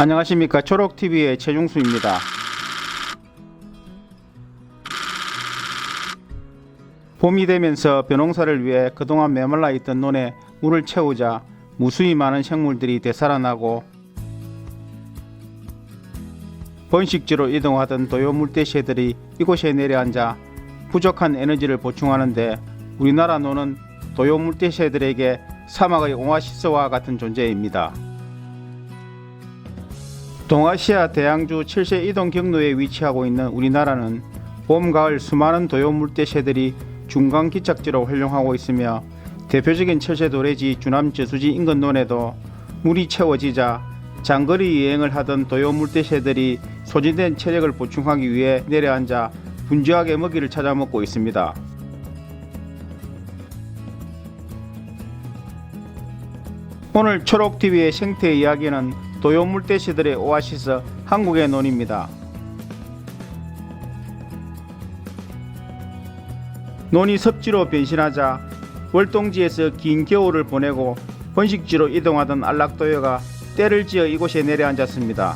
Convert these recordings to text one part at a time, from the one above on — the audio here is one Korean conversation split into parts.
안녕하십니까. 초록TV의 최중수입니다. 봄이 되면서 벼농사를 위해 그동안 메말라 있던 논에 물을 채우자 무수히 많은 생물들이 되살아나고 번식지로 이동하던 도요 물대새들이 이곳에 내려앉아 부족한 에너지를 보충하는데 우리나라 논은 도요 물대새들에게 사막의 오아시스와 같은 존재입니다. 동아시아 대양주 7세 이동 경로에 위치하고 있는 우리나라는 봄, 가을 수많은 도요 물대새들이 중간 기착지로 활용하고 있으며 대표적인 철새 도래지 주남 저수지 인근 논에도 물이 채워지자 장거리 여행을 하던 도요 물대새들이 소진된 체력을 보충하기 위해 내려앉아 분주하게 먹이를 찾아 먹고 있습니다. 오늘 초록TV의 생태 이야기는 도요 물대새들의 오아시스 한국의 논입니다. 논이 섭지로 변신하자 월동지에서 긴 겨울을 보내고 번식지로 이동하던 안락도요가 때를 지어 이곳에 내려앉았습니다.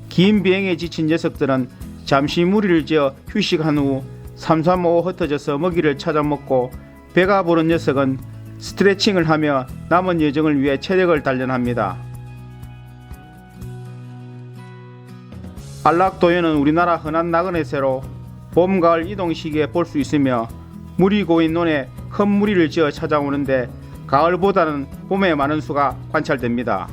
긴 비행에 지친 녀석들은 잠시 무리를 지어 휴식한 후 삼삼오오 흩어져서 먹이를 찾아 먹고 배가 부른 녀석은 스트레칭을 하며 남은 여정을 위해 체력을 단련합니다. 안락도요는 우리나라 흔한 나그네 새로 봄, 가을 이동 시기에 볼 수 있으며 물이 고인 논에 큰 무리를 지어 찾아오는데 가을보다는 봄에 많은 수가 관찰됩니다.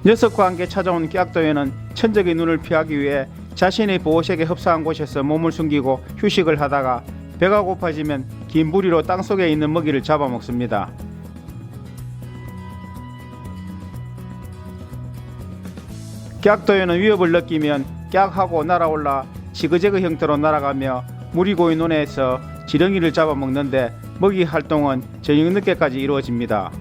녀석과 함께 찾아온 깨악도요는 천적의 눈을 피하기 위해 자신의 보호색에 흡사한 곳에서 몸을 숨기고 휴식을 하다가 배가 고파지면 긴 부리로 땅속에 있는 먹이를 잡아먹습니다. 깨악도요는 위협을 느끼면 깨악하고 날아올라 지그재그 형태로 날아가며 물이 고인 논에서 지렁이를 잡아먹는데 먹이 활동은 저녁 늦게까지 이루어집니다.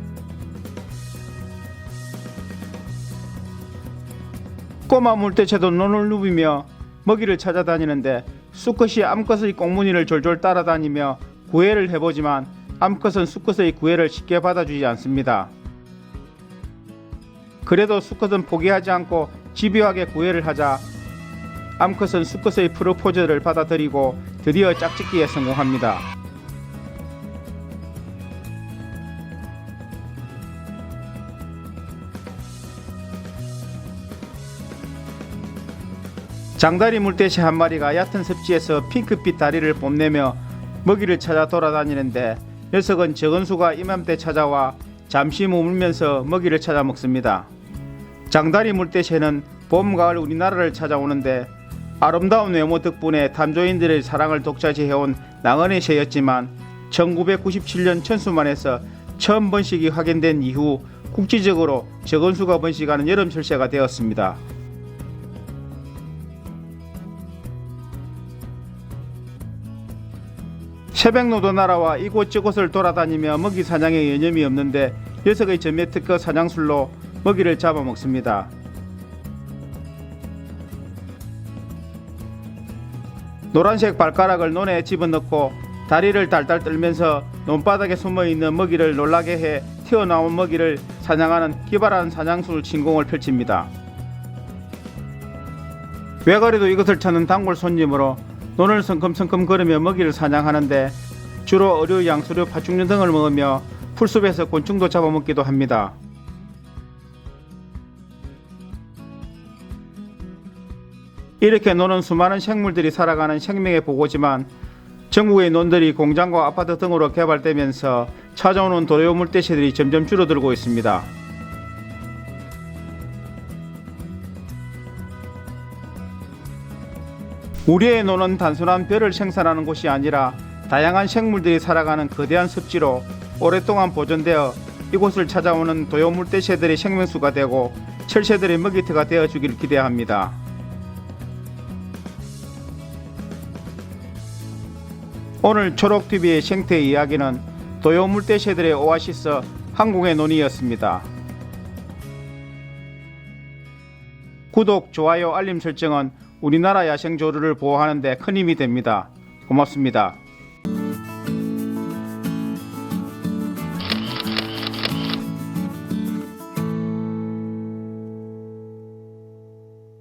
꼬마 물대새도 논을 누비며 먹이를 찾아다니는데 수컷이 암컷의 꽁무니를 졸졸 따라다니며 구애를 해보지만 암컷은 수컷의 구애를 쉽게 받아주지 않습니다. 그래도 수컷은 포기하지 않고 집요하게 구애를 하자 암컷은 수컷의 프로포즈를 받아들이고 드디어 짝짓기에 성공합니다. 장다리 물대새 한 마리가 얕은 습지에서 핑크빛 다리를 뽐내며 먹이를 찾아 돌아다니는데 녀석은 적은 수가 이맘때 찾아와 잠시 머물면서 먹이를 찾아 먹습니다. 장다리 물대새는 봄, 가을 우리나라를 찾아오는데 아름다운 외모 덕분에 탐조인들의 사랑을 독차지해온 나그네 새였지만 1997년 천수만에서 처음 번식이 확인된 이후 국지적으로 적은 수가 번식하는 여름 철새가 되었습니다. 새벽노도 날아와 이곳저곳을 돌아다니며 먹이 사냥에 여념이 없는데 녀석의 전매 특허 사냥술로 먹이를 잡아먹습니다. 노란색 발가락을 논에 집어넣고 다리를 달달 떨면서 논바닥에 숨어있는 먹이를 놀라게 해 튀어나온 먹이를 사냥하는 기발한 사냥술 신공을 펼칩니다. 외가리도 이것을 찾는 단골 손님으로 논을 성큼성큼 걸으며 먹이를 사냥하는데 주로 어류, 양수류, 파충류 등을 먹으며 풀숲에서 곤충도 잡아먹기도 합니다. 이렇게 논은 수많은 생물들이 살아가는 생명의 보고지만 전국의 논들이 공장과 아파트 등으로 개발되면서 찾아오는 도요 물대새들이 점점 줄어들고 있습니다. 우리의 논은 단순한 벼를 생산하는 곳이 아니라 다양한 생물들이 살아가는 거대한 습지로 오랫동안 보존되어 이곳을 찾아오는 도요 물대새들의 생명수가 되고 철새들의 먹이터가 되어주기를 기대합니다. 오늘 초록TV의 생태 이야기는 도요 물대새들의 오아시스 한국의 논이었습니다. 구독, 좋아요, 알림 설정은 우리나라 야생조류를 보호하는 데 큰 힘이 됩니다. 고맙습니다.